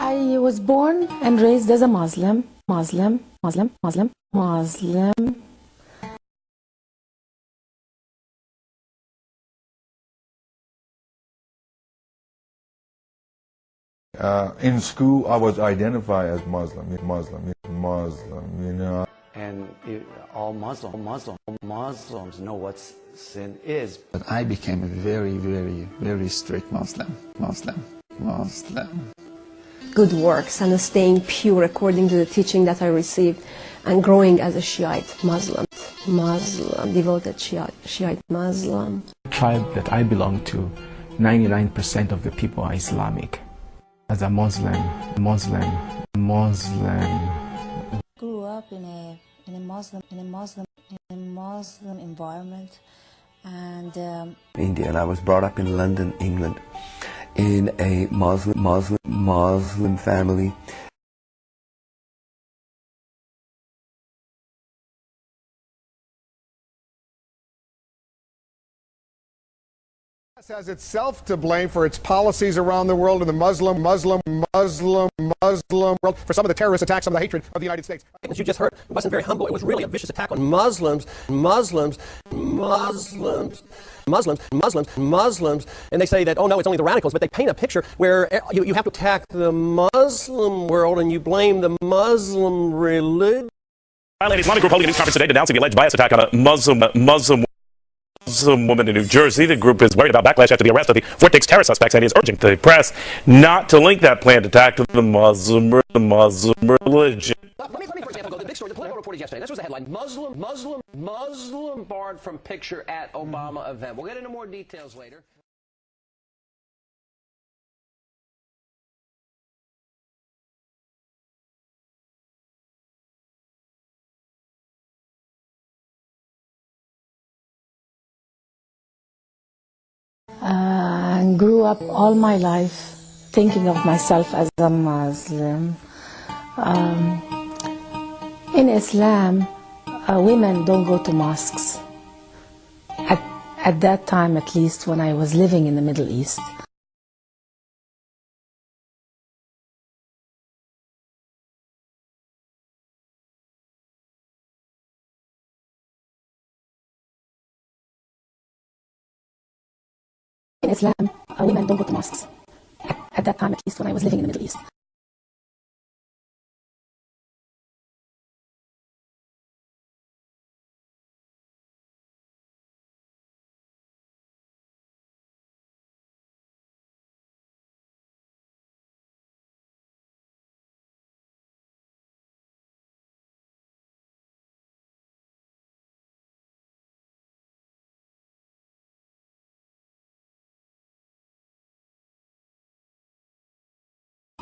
I was born and raised as a Muslim. In school, I was identified as Muslim, you know. And all Muslims know what sin is. But I became a very strict Muslim. Good works and staying pure according to the teaching that I received and growing as a Shiite Muslim, devoted Shiite Muslim. The tribe that I belong to, 99% of the people are Islamic. As a Muslim. Grew up in a Muslim environment, and India, and I was brought up in London, England, in a Muslim family. Has itself to blame for its policies around the world in the Muslim world for some of the terrorist attacks, some of the hatred of the United States. As you just heard, it wasn't very humble. It was really a vicious attack on Muslims, and they say that, oh no, it's only the radicals, but they paint a picture where you have to attack the Muslim world and you blame the Muslim religion. Violated Islamic group holding a news conference today denouncing the alleged bias attack on a Muslim woman in New Jersey. The group is worried about backlash after the arrest of the 4 terror suspects and is urging the press not to link that planned attack to the Muslim religion. Let me, for example, go to the big story. The Politico reported yesterday. This was the headline: Muslim barred from picture at Obama event. We'll get into more details later. Grew up all my life thinking of myself as a Muslim. In Islam, women don't go to mosques. At that time, at least, when I was living in the Middle East. In Islam, women don't go to mosques. At that time, at least, when I was living in the Middle East.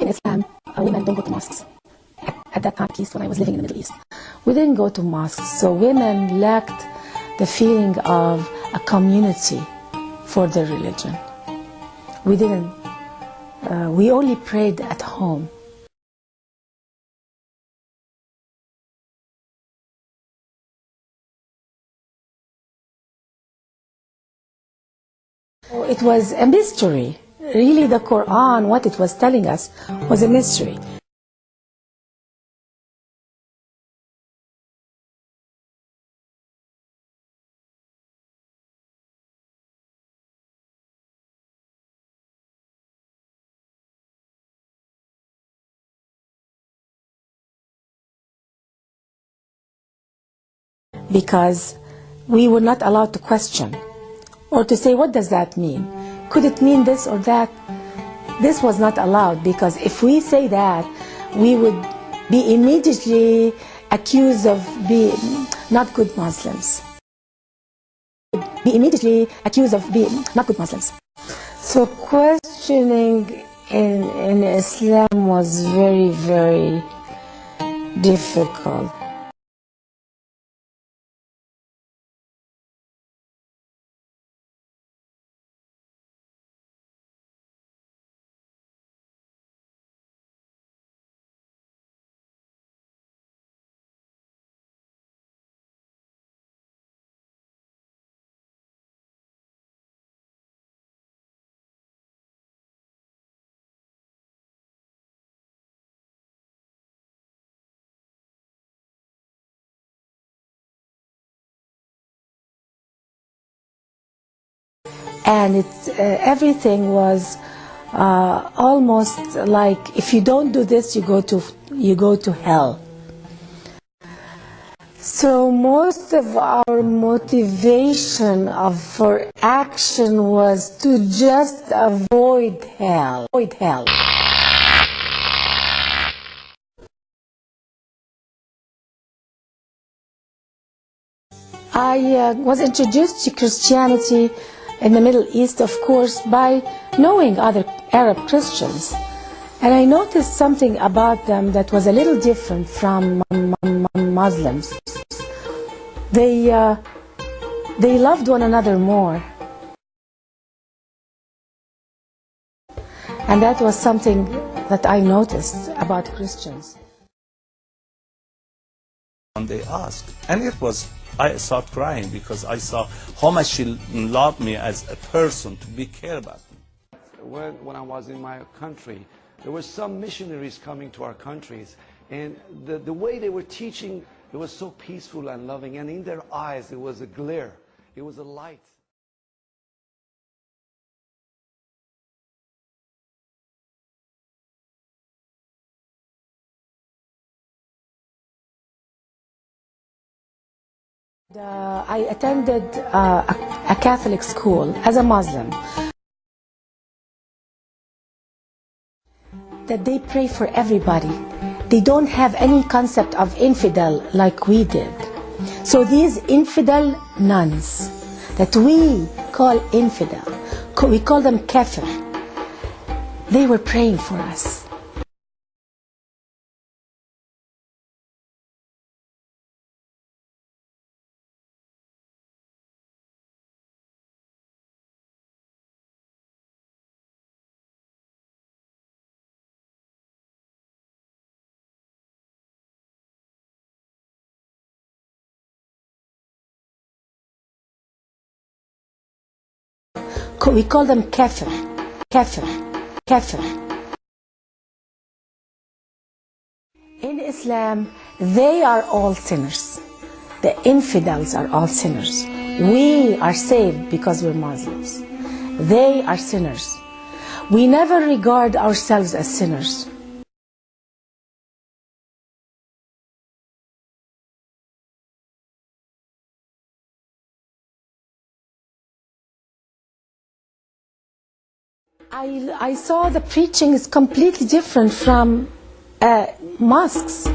In Islam, women don't go to mosques. At that time, at least, when I was living in the Middle East. We didn't go to mosques, so women lacked the feeling of a community for their religion. We didn't. We only prayed at home. It was a mystery. Really, the Quran, what it was telling us, was a mystery. Because we were not allowed to question or to say, what does that mean? Could it mean this or that? This was not allowed, because if we say that, we would be immediately accused of being not good Muslims. So questioning in Islam was very difficult. and everything was almost like, if you don't do this, you go to hell. So most of our motivation for action was to just avoid hell. I was introduced to Christianity in the Middle East, of course, by knowing other Arab Christians. And I noticed something about them that was a little different from Muslims. They loved one another more. And that was something that I noticed about Christians. And they asked, and I started crying because I saw how much she loved me as a person, to be care about me. When I was in my country, there were some missionaries coming to our countries, and the way they were teaching, it was so peaceful and loving, and in their eyes it was a glare, it was a light. I attended a Catholic school as a Muslim. That they pray for everybody. They don't have any concept of infidel like we did. So these infidel nuns that we call infidel, we call them kafir, they were praying for us. We call them kafir. In Islam, they are all sinners. The infidels are all sinners. We are saved because we're Muslims. They are sinners. We never regard ourselves as sinners. I saw the preaching is completely different from mosques.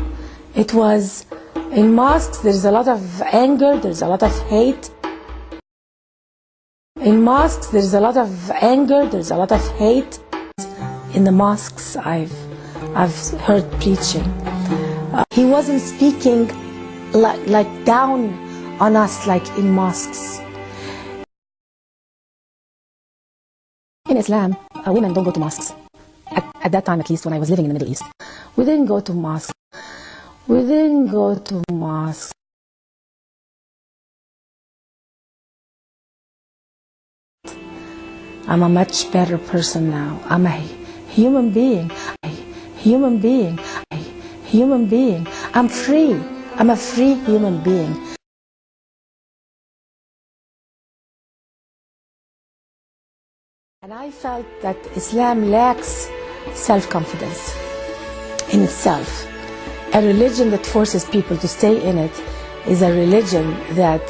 It was, in mosques there's a lot of anger, there's a lot of hate. In mosques there's a lot of anger, there's a lot of hate. In the mosques I've heard preaching. He wasn't speaking like down on us like in mosques. In Islam, women don't go to mosques. At that time, at least, when I was living in the Middle East. We didn't go to mosques. I'm a much better person now. I'm a human being. I'm free. I'm a free human being. And I felt that Islam lacks self-confidence in itself. A religion that forces people to stay in it is a religion that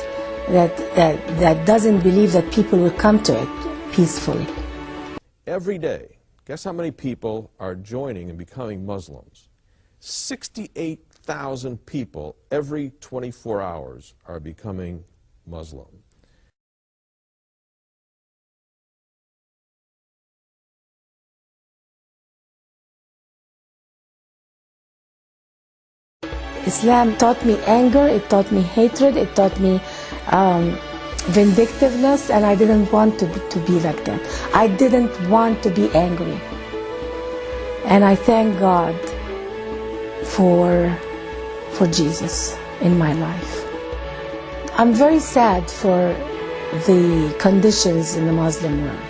doesn't believe that people will come to it peacefully. Every day, guess how many people are joining and becoming Muslims? 68,000 people every 24 hours are becoming Muslim. Islam taught me anger, it taught me hatred, it taught me vindictiveness, and I didn't want to be like that. I didn't want to be angry. And I thank God for Jesus in my life. I'm very sad for the conditions in the Muslim world.